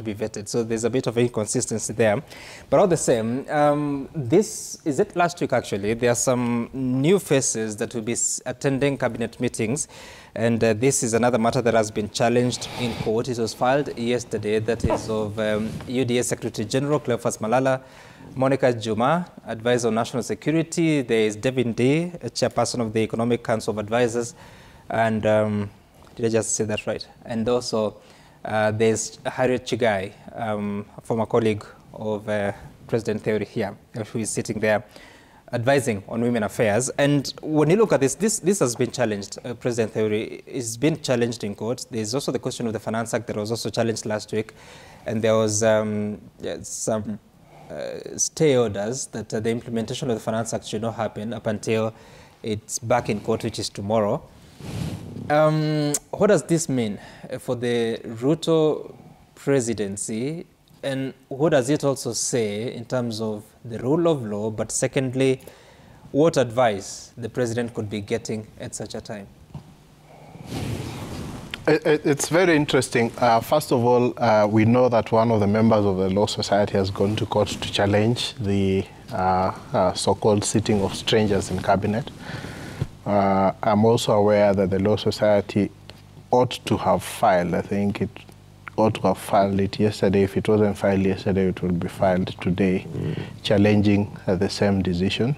to be vetted. So there's a bit of inconsistency there. But all the same, is it last week actually, there are some new faces that will be attending cabinet meetings. And this is another matter that has been challenged in court. It was filed yesterday. That is of UDA Secretary General Cleophas Malala, Monica Juma, Advisor on National Security. There is Ndii, Chairperson of the Economic Council of Advisors. And did I just say that right? And also there's Harriet Chigai, former colleague of President Theory here, who is sitting there advising on women affairs. And when you look at this has been challenged. President Theory has been challenged in court. There's also the question of the Finance Act that was also challenged last week. And there was some stay orders that the implementation of the Finance Act should not happen up until it's back in court, which is tomorrow. What does this mean for the Ruto presidency, and what does it also say in terms of the rule of law, but secondly, what advice the president could be getting at such a time? It's very interesting. First of all, we know that one of the members of the Law Society has gone to court to challenge the so-called sitting of strangers in cabinet. I'm also aware that the Law Society ought to have filed, I think it ought to have filed it yesterday. If it wasn't filed yesterday, it will be filed today, challenging the same decision.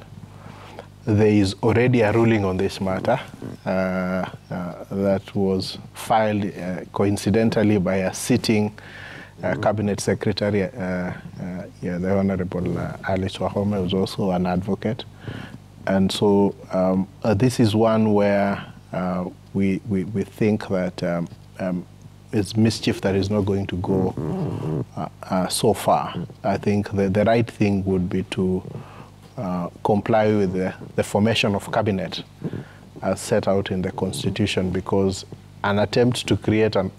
There is already a ruling on this matter that was filed coincidentally by a sitting cabinet secretary, the Honorable Alice Wahome, who's also an advocate. And so this is one where we think that it's mischief that is not going to go so far. I think the right thing would be to comply with the formation of cabinet as set out in the Constitution, because an attempt to create an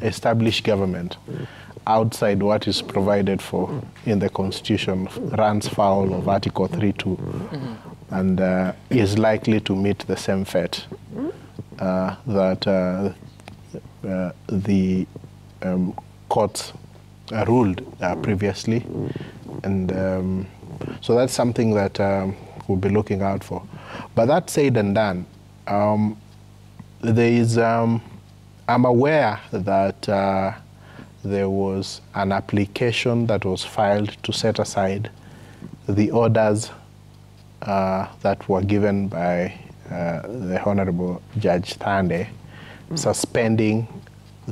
established government outside what is provided for in the Constitution runs foul of Article 3.2 and is likely to meet the same fate that the courts ruled previously. And so that's something that we'll be looking out for. But that said and done, there is, I'm aware that there was an application that was filed to set aside the orders that were given by the Honorable Judge Thande, suspending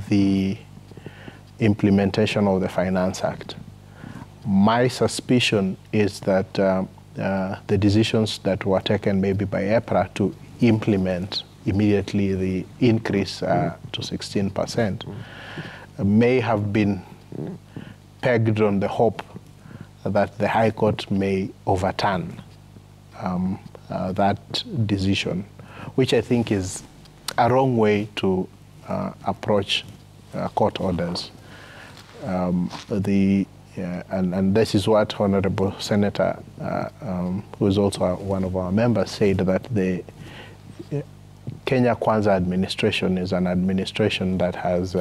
the implementation of the Finance Act. My suspicion is that the decisions that were taken maybe by EPRA to implement immediately the increase to 16% may have been pegged on the hope that the High Court may overturn that decision, which I think is a wrong way to approach court orders. And this is what Honorable Senator, who is also one of our members, said, that the Kenya Kwanza administration is an administration that has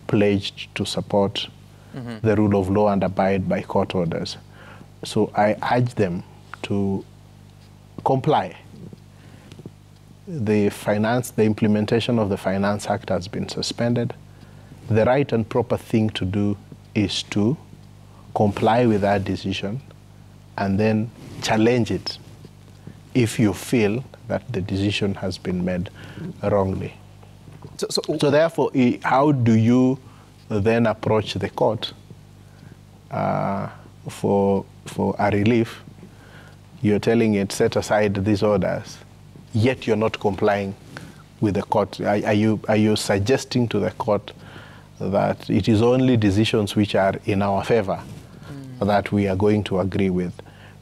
pledged to support the rule of law and abide by court orders. So I urge them to comply. The implementation of the Finance Act has been suspended. The right and proper thing to do is to comply with that decision and then challenge it if you feel that the decision has been made wrongly. So therefore, how do you then approach the court for a relief? You're telling it, set aside these orders, yet you're not complying with the court. Are you suggesting to the court that it is only decisions which are in our favor that we are going to agree with?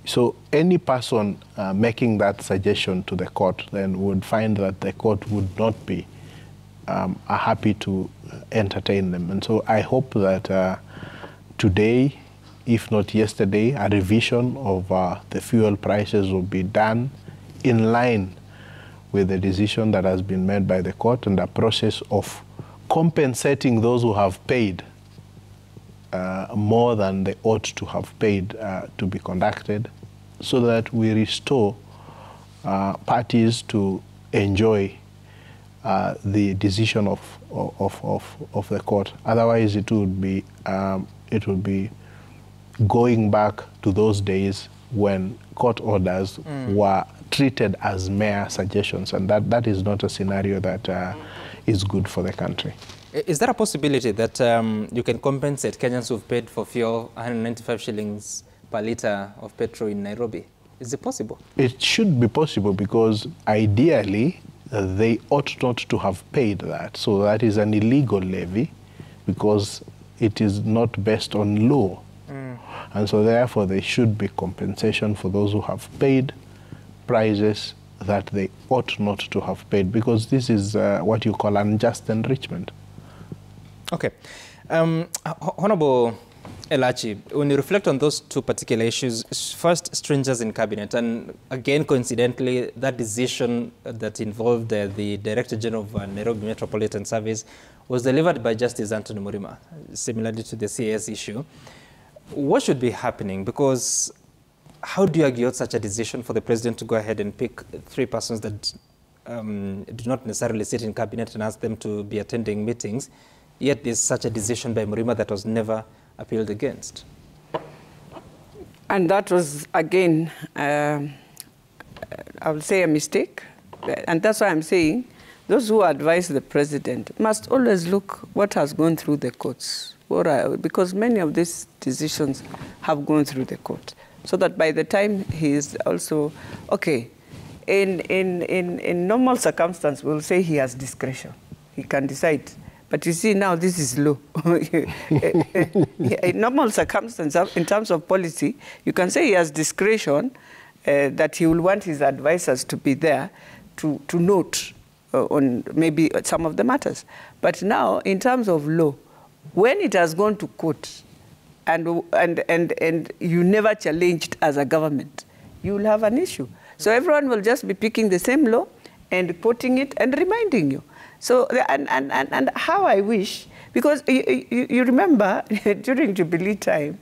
So any person making that suggestion to the court then would find that the court would not be happy to entertain them. And so I hope that today, if not yesterday, a revision of the fuel prices will be done in line with the decision that has been made by the court, and a process of compensating those who have paid more than they ought to have paid to be conducted, so that we restore parties to enjoy the decision of the court. Otherwise, it would be going back to those days when court orders were treated as mere suggestions, and that is not a scenario that is good for the country. Is there a possibility that you can compensate Kenyans who've paid for fuel 195 shillings per litre of petrol in Nairobi? Is it possible? It should be possible, because ideally they ought not to have paid that. So that is an illegal levy, because it is not based on law. And so therefore there should be compensation for those who have paid prices that they ought not to have paid, because this is what you call unjust enrichment. Okay. Honorable Elachi, when you reflect on those two particular issues, first, strangers in cabinet, and again, coincidentally, that decision that involved the Director General of Nairobi Metropolitan Service was delivered by Justice Anthony Murima, similarly to the CAS issue. What should be happening? Because how do you argue such a decision for the president to go ahead and pick 3 persons that do not necessarily sit in cabinet and ask them to be attending meetings, yet there's such a decision by Murima that was never appealed against? And that was, again, I would say a mistake. And that's why I'm saying those who advise the president must always look what has gone through the courts. Because many of these decisions have gone through the court. So that by the time he is also, okay, in normal circumstance, we'll say he has discretion. He can decide. But you see, now this is law. In normal circumstances, in terms of policy, you can say he has discretion, that he will want his advisors to be there to note on maybe some of the matters. But now, in terms of law, when it has gone to court and you never challenged as a government, you will have an issue. So everyone will just be picking the same law and quoting it and reminding you. So, and how I wish, because you remember during Jubilee time,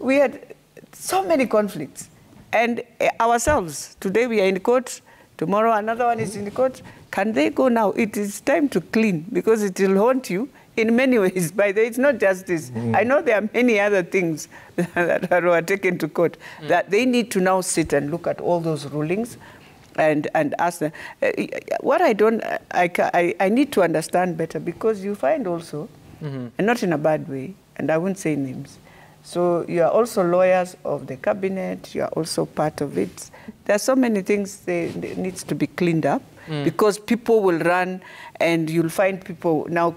we had so many conflicts. And ourselves, today we are in court, tomorrow another one is in court. Can they go now? It is time to clean, because it will haunt you in many ways. By the way, it's not just this. I know there are many other things that were taken to court, that they need to now sit and look at all those rulings and ask them. What I need to understand better, because you find also, and not in a bad way, and I won't say names, so you are also lawyers of the cabinet, you are also part of it. There are so many things that needs to be cleaned up, because people will run and you'll find people now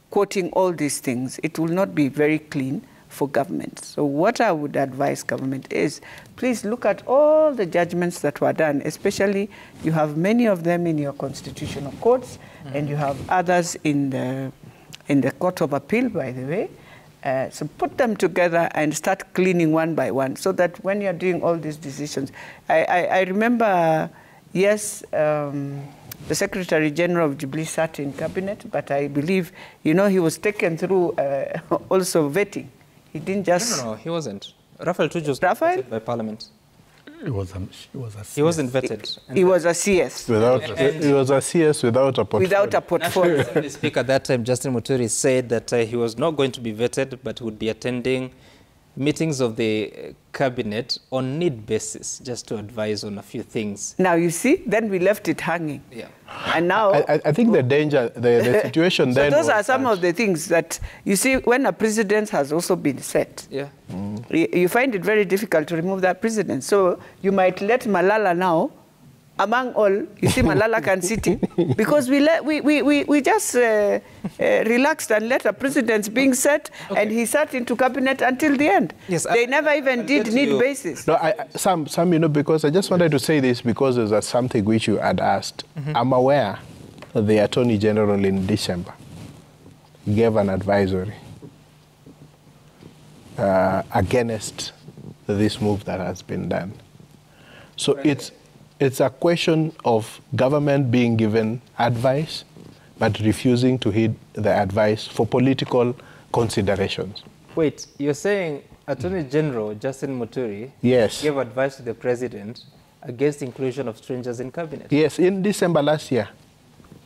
quoting all these things. It will not be very clean for government. So what I would advise government is, please look at all the judgments that were done, especially you have many of them in your constitutional courts, and you have others in the Court of Appeal, by the way. So put them together and start cleaning one by one, so that when you're doing all these decisions, I remember, yes, the Secretary General of Jubilee sat in cabinet, but I believe, you know, he was taken through also vetting. He didn't just... No, he wasn't. Raphael Tuju was vetted by Parliament. He wasn't vetted. He was a CS. He was a CS without a portfolio. Without a portfolio. The Speaker at that time, Justin Muturi, said that he was not going to be vetted, but would be attending meetings of the cabinet on need basis, just to advise on a few things. Now, you see, then we left it hanging. Yeah. And now... I think the danger, the situation so then... those are some of the things that, you see, when a precedent has also been set, you find it very difficult to remove that precedent. So you might let Malala now, among all, you see Malala can sit in, because we just relaxed and let a precedent being set, and he sat into cabinet until the end. Yes, they never even did need basis. No, Sam, you know, because I just wanted to say this, because there's something which you had asked. I'm aware that the Attorney General in December gave an advisory against this move that has been done. So it's a question of government being given advice, but refusing to heed the advice for political considerations. Wait, you're saying Attorney General Justin Muturi Yes. gave advice to the president against inclusion of strangers in cabinet? Yes, in December last year.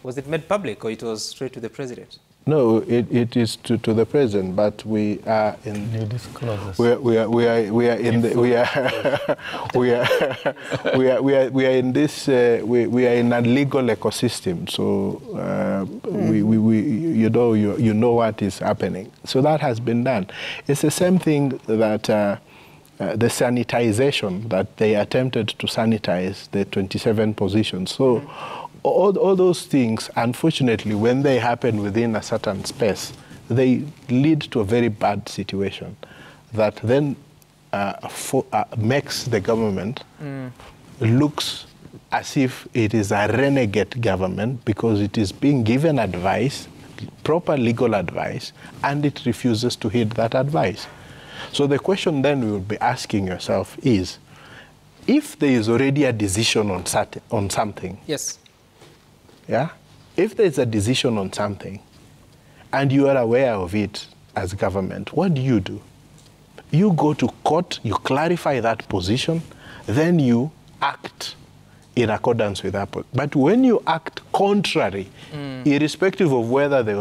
Was it made public or it was straight to the president? No, it is to the president, but we are in. New disclosures. We are in the we are in this we are in a legal ecosystem. So you know what is happening. So that has been done. It's the same thing that the sanitization that they attempted to sanitize the 27 positions. So. All those things, unfortunately, when they happen within a certain space, they lead to a very bad situation that then makes the government looks as if it is a renegade government because it is being given advice, proper legal advice, and it refuses to heed that advice. So the question then you will be asking yourself is, if there is already a decision on something, yes. Yeah? If there's a decision on something and you are aware of it as government, what do? You go to court, you clarify that position, then you act in accordance with that. But when you act contrary, irrespective of whether there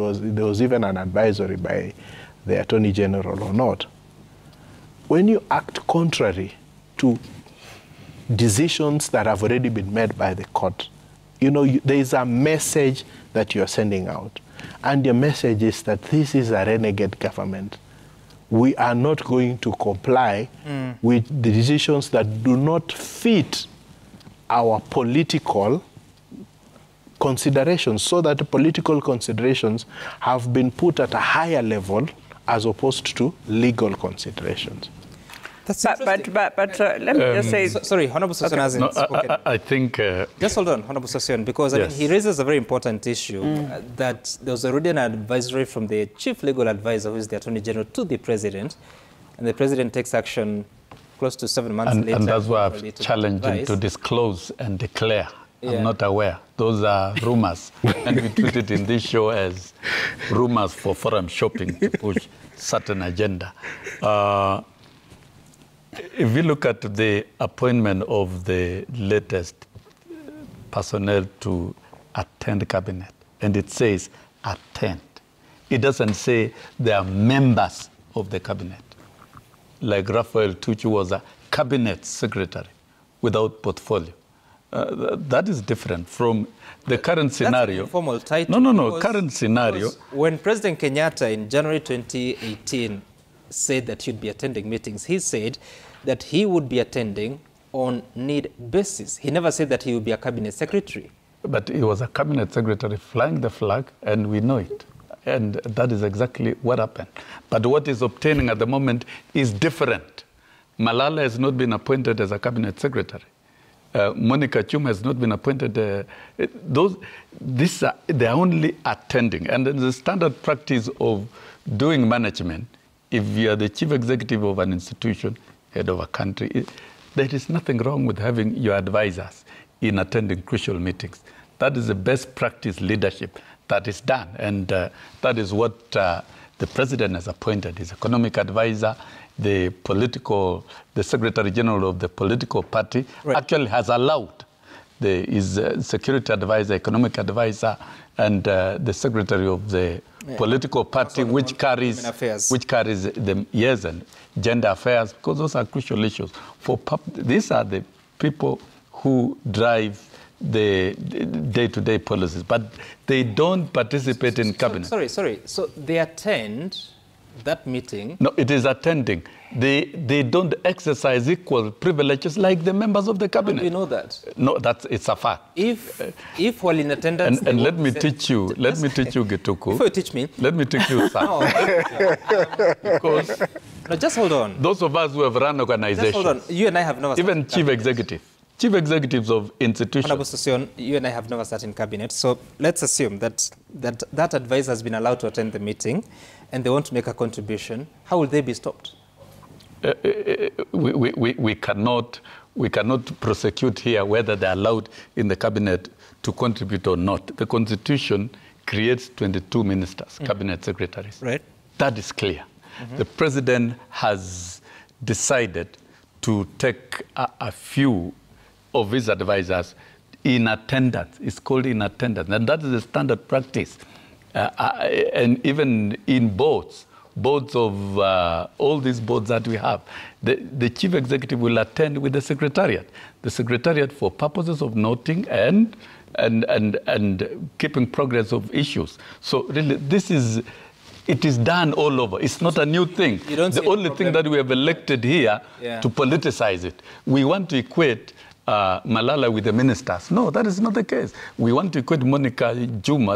was even an advisory by the Attorney General or not, when you act contrary to decisions that have already been made by the court, there is a message that you're sending out. And the message is that this is a renegade government. We are not going to comply with the decisions that do not fit our political considerations, so that the political considerations have been put at a higher level as opposed to legal considerations. That's but let me just say... Sorry, Honorable Session hasn't spoken. I think... just hold on, Honorable Session, because yes. he raises a very important issue that there was already an advisory from the Chief Legal Advisor, who is the Attorney General, to the President, and the President takes action close to 7 months later. And that's why I've challenged him to disclose and declare. Yeah. I'm not aware. Those are rumors. And we treat it in this show as rumors for forum shopping to push certain agenda. If you look at the appointment of the latest personnel to attend cabinet, and it says attend, it doesn't say they are members of the cabinet. Like Raphael Tuchu was a cabinet secretary without portfolio. That is different from the current scenario. That's an informal title. No, current scenario. When President Kenyatta in January 2018 said that he'd be attending meetings, he said that he would be attending on need basis. He never said that he would be a cabinet secretary. But he was a cabinet secretary flying the flag, and we know it. And that is exactly what happened. But what is obtaining at the moment is different. Malala has not been appointed as a cabinet secretary. Monica Juma has not been appointed. They're only attending. And the standard practice of doing management, if you are the chief executive of an institution, head of a country, there is nothing wrong with having your advisors in attending crucial meetings. That is the best practice leadership that is done. And that is what the president has appointed, his economic advisor, the secretary general of the political party, actually has allowed his security advisor, economic advisor, and the secretary of the political party, which carries the years and gender affairs, because those are crucial issues. These are the people who drive the day-to-day policies, but they don't participate in cabinet. Sorry. So they attend that meeting? No, it is attending. They don't exercise equal privileges like the members of the cabinet. How do you know that? No, it's a fact. If while in attendance... And let me teach you, Gituku. Before you teach me... Let me teach you something. Because... No, just hold on. Those of us who have run organizations... Just hold on. You and I have never... Even chief executives of institutions... Honorable Session, you and I have never sat in cabinet. So let's assume that advisor has been allowed to attend the meeting and they want to make a contribution. How will they be stopped? We cannot prosecute here whether they're allowed in the cabinet to contribute or not. The Constitution creates 22 ministers, cabinet secretaries. Right. That is clear. The president has decided to take a few of his advisors in attendance. It's called in attendance, and that is the standard practice. And even in boards of all these boards that we have, the chief executive will attend with the secretariat. The secretariat for purposes of noting and keeping progress of issues. So really, it is done all over. It's not a new thing. The only thing that we have elected here to politicize it. We want to equate Malala with the ministers. No, that is not the case. We want to equate Monica, Juma,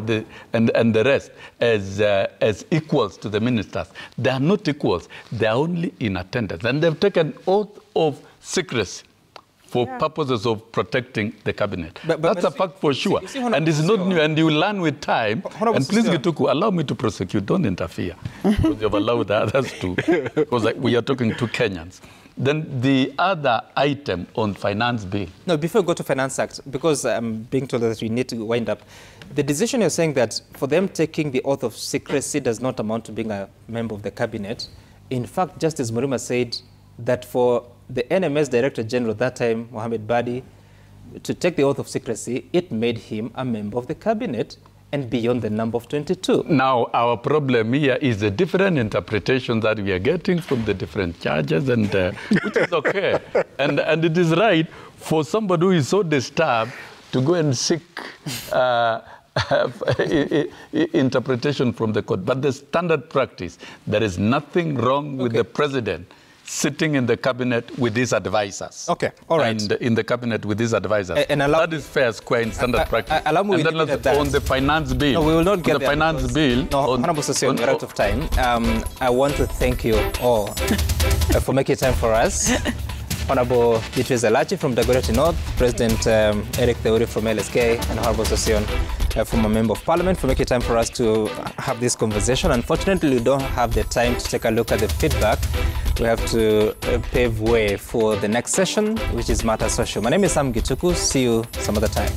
and the rest as equals to the ministers. They are not equals. They are only in attendance. And they've taken oath of secrecy for purposes of protecting the cabinet. But that's a fact for sure. And it's not new, and you learn with time. And please, Gituku, allow me to prosecute. Don't interfere. Because you've allowed the others to. Because we are talking to Kenyans. Then the other item on finance bill. No, before we go to Finance Act, because I'm being told that we need to wind up, the decision you're saying that for them taking the oath of secrecy does not amount to being a member of the cabinet. In fact, Justice Murima said that for the NMS Director General at that time, Mohamed Badi, to take the oath of secrecy, it made him a member of the cabinet and beyond the number of 22. Now, our problem here is the different interpretations that we are getting from the different charges, and which is okay. And it is right for somebody who is so disturbed to go and seek interpretation from the court. But the standard practice, there is nothing wrong with the president sitting in the cabinet with his advisors. Okay, all right. And in the cabinet with his advisors. And that is fair, square, in standard practice. Allow me and then on the finance bill. No, we will not get the there. Finance bill. No, Honorable Session, we're out of time. I want to thank you all for making time for us. Honorable Beatrice Alachi from Dagoretti North, President Eric Theuri from LSK, and Honorable Session, former Member of Parliament, for making time for us to have this conversation. Unfortunately, we don't have the time to take a look at the feedback. We have to pave way for the next session, which is Matter Social. My name is Sam Gituku. See you some other time.